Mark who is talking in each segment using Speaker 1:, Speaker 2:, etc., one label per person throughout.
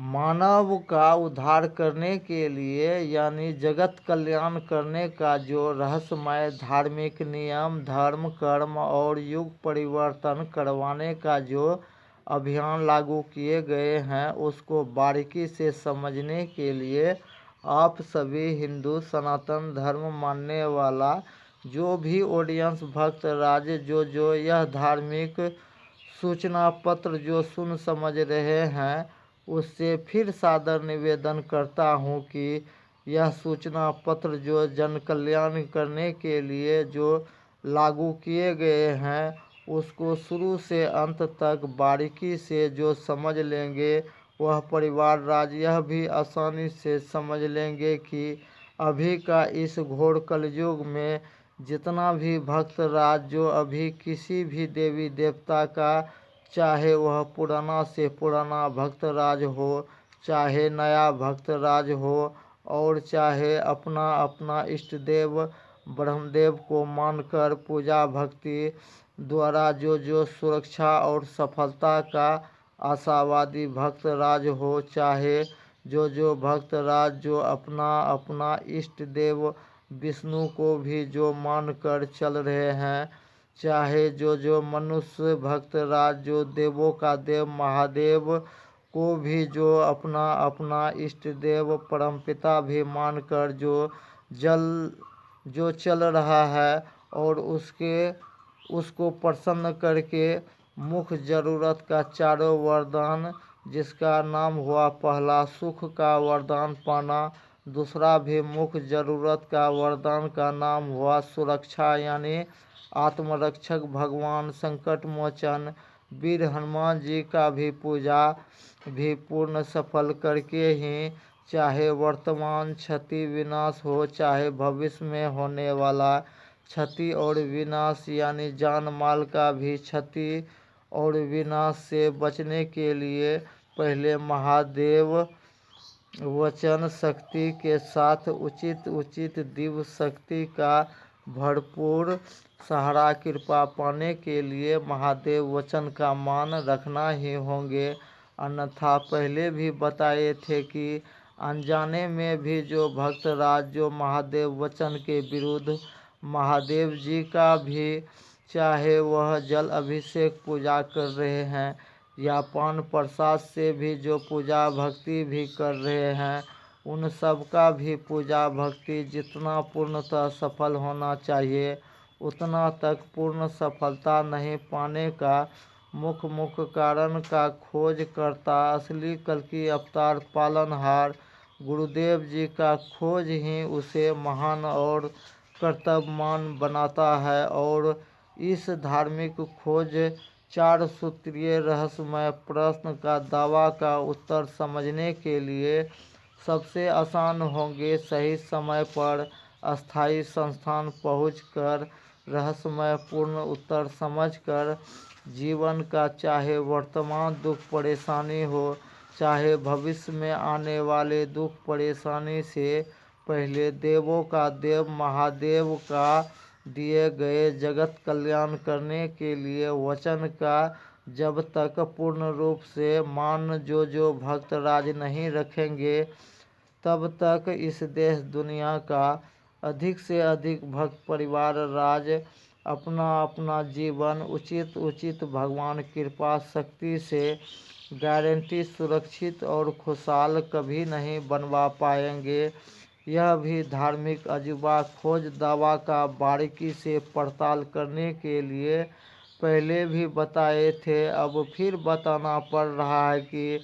Speaker 1: मानव का उद्धार करने के लिए यानी जगत कल्याण करने का जो रहस्यमय धार्मिक नियम, धर्म, कर्म और युग परिवर्तन करवाने का जो अभियान लागू किए गए हैं, उसको बारीकी से समझने के लिए आप सभी हिंदू सनातन धर्म मानने वाला जो भी ऑडियंस भक्त राज जो यह धार्मिक सूचना पत्र जो सुन समझ रहे हैं, उससे फिर सादर निवेदन करता हूँ कि यह सूचना पत्र जो जन कल्याण करने के लिए जो लागू किए गए हैं, उसको शुरू से अंत तक बारीकी से जो समझ लेंगे, वह परिवार राज यह भी आसानी से समझ लेंगे कि अभी का इस घोर कलयुग में जितना भी भक्त राज जो अभी किसी भी देवी देवता का, चाहे वह पुराना से पुराना भक्त राज हो, चाहे नया भक्त राज हो, और चाहे अपना अपना इष्ट देव ब्रह्मदेव को मानकर पूजा भक्ति द्वारा जो सुरक्षा और सफलता का आशावादी भक्त राज हो, चाहे जो भक्त राज जो अपना अपना इष्ट देव विष्णु को भी जो मानकर चल रहे हैं, चाहे जो मनुष्य भक्त राज जो देवों का देव महादेव को भी जो अपना अपना इष्ट देव परमपिता भी मानकर जो चल रहा है, और उसको प्रसन्न करके मुख्य ज़रूरत का चारों वरदान, जिसका नाम हुआ पहला सुख का वरदान पाना, दूसरा भी मुख्य ज़रूरत का वरदान का नाम हुआ सुरक्षा यानी आत्मरक्षक भगवान संकट मोचन वीर हनुमान जी का भी पूजा भी पूर्ण सफल करके ही, चाहे वर्तमान क्षति विनाश हो, चाहे भविष्य में होने वाला क्षति और विनाश यानी जान माल का भी क्षति और विनाश से बचने के लिए पहले महादेव वचन शक्ति के साथ उचित दिव्य शक्ति का भरपूर सहारा कृपा पाने के लिए महादेव वचन का मान रखना ही होंगे। अन्यथा पहले भी बताए थे कि अनजाने में भी जो भक्त राज जो महादेव वचन के विरुद्ध महादेव जी का भी, चाहे वह जल अभिषेक पूजा कर रहे हैं या पान प्रसाद से भी जो पूजा भक्ति भी कर रहे हैं, उन सब का भी पूजा भक्ति जितना पूर्णतः सफल होना चाहिए, उतना तक पूर्ण सफलता नहीं पाने का मुख्य कारण का खोज करता असली कल्कि अवतार पालनहार गुरुदेव जी का खोज ही उसे महान और कर्तव्यमान बनाता है। और इस धार्मिक खोज 4 सूत्रीय रहस्यमय प्रश्न का दावा का उत्तर समझने के लिए सबसे आसान होंगे सही समय पर अस्थायी संस्थान पहुंचकर रहस्यमय पूर्ण उत्तर समझकर जीवन का चाहे वर्तमान दुख परेशानी हो, चाहे भविष्य में आने वाले दुख परेशानी से पहले देवों का देव महादेव का दिए गए जगत कल्याण करने के लिए वचन का जब तक पूर्ण रूप से मान जो भक्त राज नहीं रखेंगे, तब तक इस देश दुनिया का अधिक से अधिक भक्त परिवार राज अपना अपना जीवन उचित भगवान कृपा शक्ति से गारंटी सुरक्षित और खुशहाल कभी नहीं बनवा पाएंगे। यह भी धार्मिक अजूबा खोज दावा का बारीकी से पड़ताल करने के लिए पहले भी बताए थे, अब फिर बताना पड़ रहा है कि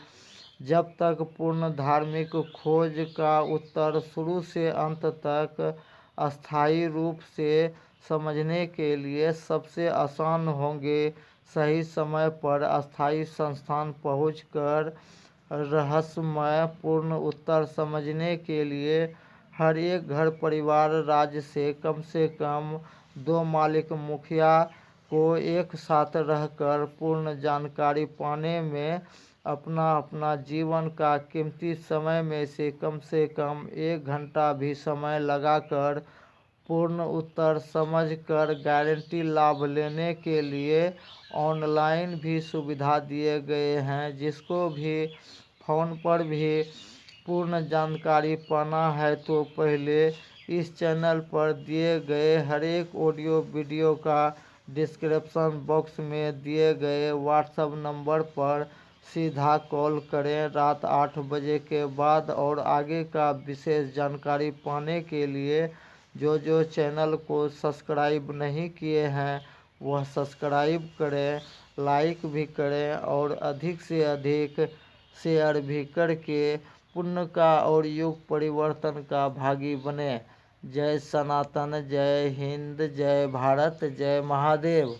Speaker 1: जब तक पूर्ण धार्मिक खोज का उत्तर शुरू से अंत तक अस्थायी रूप से समझने के लिए सबसे आसान होंगे सही समय पर अस्थायी संस्थान पहुंचकर रहस्यमय पूर्ण उत्तर समझने के लिए हर एक घर परिवार राज्य से कम 2 मालिक मुखिया को एक साथ रहकर पूर्ण जानकारी पाने में अपना अपना जीवन का कीमती समय में से कम 1 घंटा भी समय लगाकर पूर्ण उत्तर समझकर गारंटी लाभ लेने के लिए ऑनलाइन भी सुविधा दिए गए हैं, जिसको भी फ़ोन पर भी पूर्ण जानकारी पाना है तो पहले इस चैनल पर दिए गए हर एक ऑडियो वीडियो का डिस्क्रिप्शन बॉक्स में दिए गए व्हाट्सएप नंबर पर सीधा कॉल करें। रात 8 बजे के बाद और आगे का विशेष जानकारी पाने के लिए जो चैनल को सब्सक्राइब नहीं किए हैं वह सब्सक्राइब करें, लाइक भी करें और अधिक से अधिक शेयर भी करके पुण्य का और युग परिवर्तन का भागी बने। जय सनातन, जय हिंद, जय भारत, जय महादेव।